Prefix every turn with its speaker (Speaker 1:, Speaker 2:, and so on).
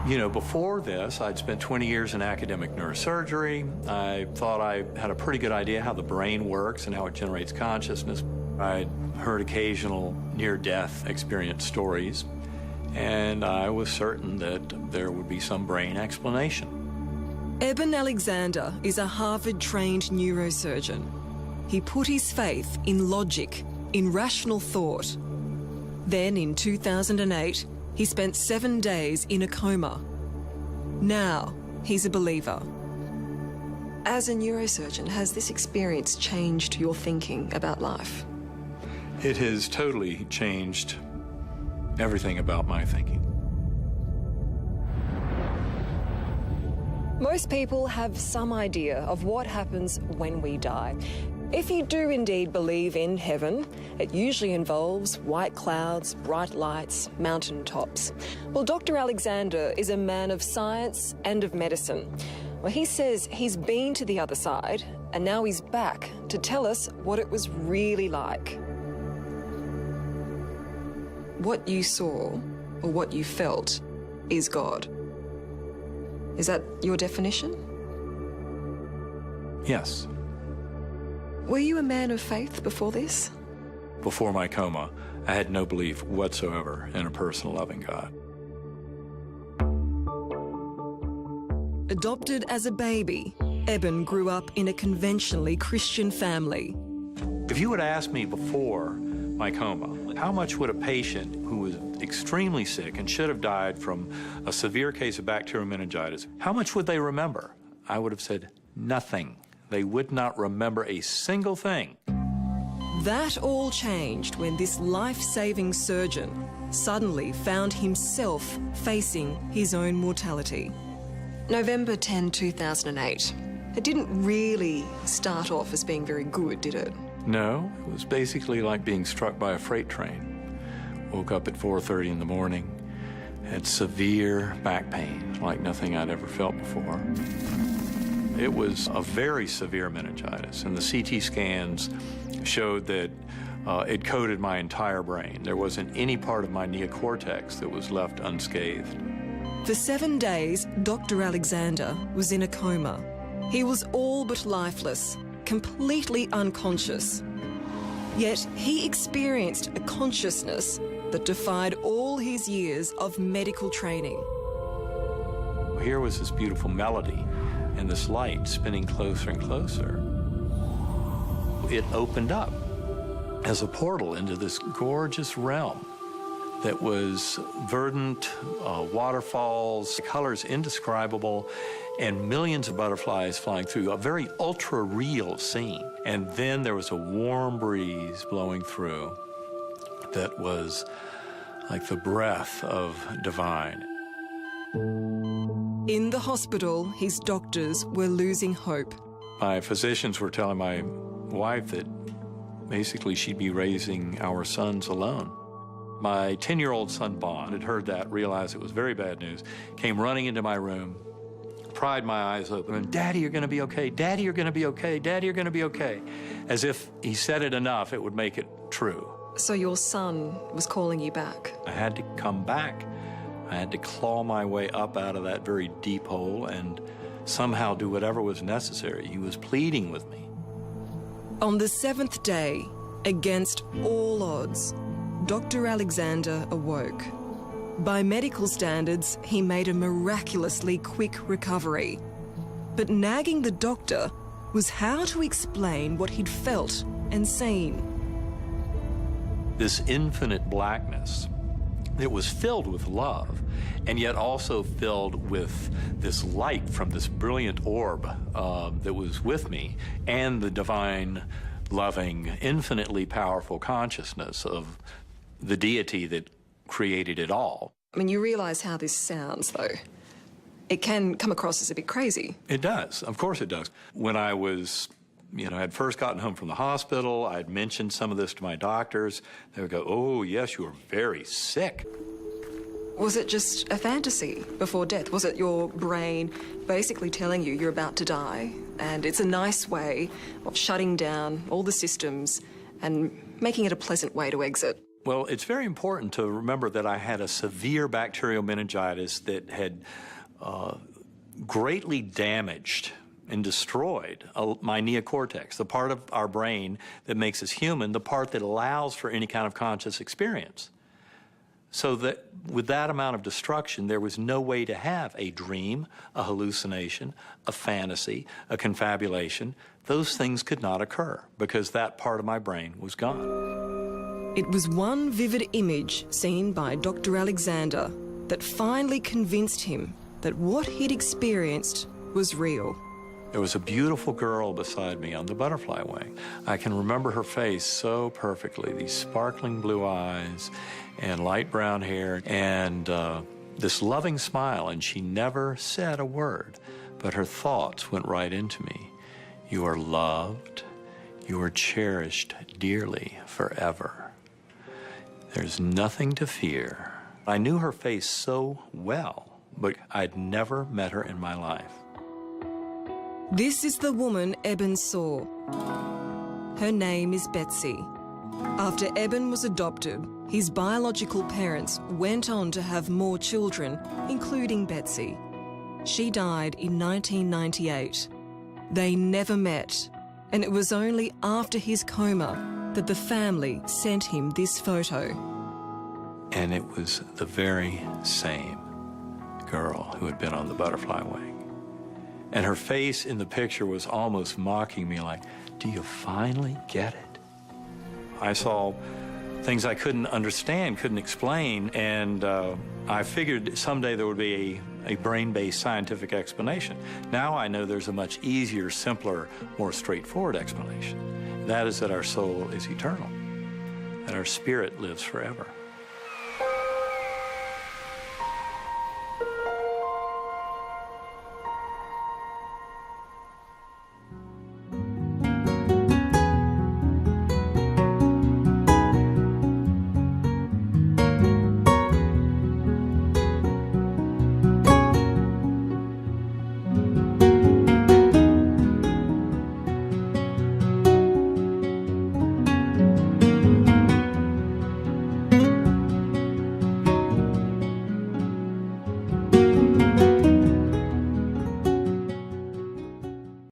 Speaker 1: You know, before this, I'd spent 20 years in academic neurosurgery. I thought I had a pretty good idea how the brain works and how it generates consciousness. I'd heard occasional near-death experience stories, and I was certain that there would be some brain explanation.
Speaker 2: Eben Alexander is a Harvard-trained neurosurgeon. He put his faith in logic, in rational thought. Then, in 2008, he spent 7 days in a coma. Now, he's a believer. As a neurosurgeon, has this experience changed your thinking about life?
Speaker 1: It has totally changed everything about my thinking.
Speaker 2: Most people have some idea of what happens when we die. If you do indeed believe in heaven, it usually involves white clouds, bright lights, mountain tops. Well, Dr. Alexander is a man of science and of medicine. Well, he says he's been to the other side, and now he's back to tell us what it was really like. What you saw, or what you felt, is God. Is that your definition?
Speaker 1: Yes.
Speaker 2: Were you a man of faith before this?
Speaker 1: Before my coma, I had no belief whatsoever in a personal loving God.
Speaker 2: Adopted as a baby, Eben grew up in a conventionally Christian family.
Speaker 1: If you had asked me before my coma, how much would a patient who was extremely sick and should have died from a severe case of bacterial meningitis, how much would they remember? I would have said nothing. They would not remember a single thing.
Speaker 2: That all changed when this life-saving surgeon suddenly found himself facing his own mortality. November 10, 2008. It didn't really start off as being very good, did it?
Speaker 1: No, it was basically like being struck by a freight train. Woke up at 4:30 in the morning, had severe back pain, like nothing I'd ever felt before. It was a very severe meningitis, and the CT scans showed that it coated my entire brain. There wasn't any part of my neocortex that was left unscathed.
Speaker 2: For 7 days, Dr. Alexander was in a coma. He was all but lifeless, completely unconscious. Yet he experienced a consciousness that defied all his years of medical training.
Speaker 1: Here was this beautiful melody and this light spinning closer and closer. It opened up as a portal into this gorgeous realm that was verdant, waterfalls, colors indescribable, and millions of butterflies flying through, a very ultra-real scene. And then there was a warm breeze blowing through that was like the breath of divine.
Speaker 2: In the hospital, his doctors were losing hope.
Speaker 1: My physicians were telling my wife that basically she'd be raising our sons alone. My 10-year-old son, Bond, had heard that, realized it was very bad news, came running into my room, pried my eyes open, and, "Daddy, you're gonna be okay. Daddy, you're gonna be okay. Daddy, you're gonna be okay." As if he said it enough, it would make it true.
Speaker 2: So your son was calling you back?
Speaker 1: I had to come back. I had to claw my way up out of that very deep hole and somehow do whatever was necessary. He was pleading with me.
Speaker 2: On the 7th day, against all odds, Dr. Alexander awoke. By medical standards, he made a miraculously quick recovery. But nagging the doctor was how to explain what he'd felt and seen.
Speaker 1: This infinite blackness that was filled with love, and yet also filled with this light from this brilliant orb that was with me, and the divine, loving, infinitely powerful consciousness of the deity that created it all.
Speaker 2: I mean, you realize how this sounds, though. It can come across as a bit crazy.
Speaker 1: It does. Of course it does. When I was, had first gotten home from the hospital, I'd mentioned some of this to my doctors. They would go, "Oh, yes, you were very sick."
Speaker 2: Was it just a fantasy before death? Was it your brain basically telling you you're about to die, and it's a nice way of shutting down all the systems and making it a pleasant way to exit?
Speaker 1: Well, it's very important to remember that I had a severe bacterial meningitis that had greatly damaged and destroyed my neocortex, the part of our brain that makes us human, the part that allows for any kind of conscious experience. So that with that amount of destruction, there was no way to have a dream, a hallucination, a fantasy, a confabulation. Those things could not occur because that part of my brain was gone.
Speaker 2: It was one vivid image seen by Dr. Alexander that finally convinced him that what he'd experienced was real.
Speaker 1: There was a beautiful girl beside me on the butterfly wing. I can remember her face so perfectly, these sparkling blue eyes and light brown hair and this loving smile, and she never said a word, but her thoughts went right into me. You are loved, you are cherished dearly forever. There's nothing to fear. I knew her face so well, but I'd never met her in my life.
Speaker 2: This is the woman Eben saw. Her name is Betsy. After Eben was adopted, his biological parents went on to have more children, including Betsy. She died in 1998. They never met, and it was only after his coma that the family sent him this photo.
Speaker 1: And it was the very same girl who had been on the butterfly wing. And her face in the picture was almost mocking me, like, do you finally get it? I saw things I couldn't understand, couldn't explain, and I figured someday there would be a brain-based scientific explanation. Now I know there's a much easier, simpler, more straightforward explanation. That is that our soul is eternal, that our spirit lives forever.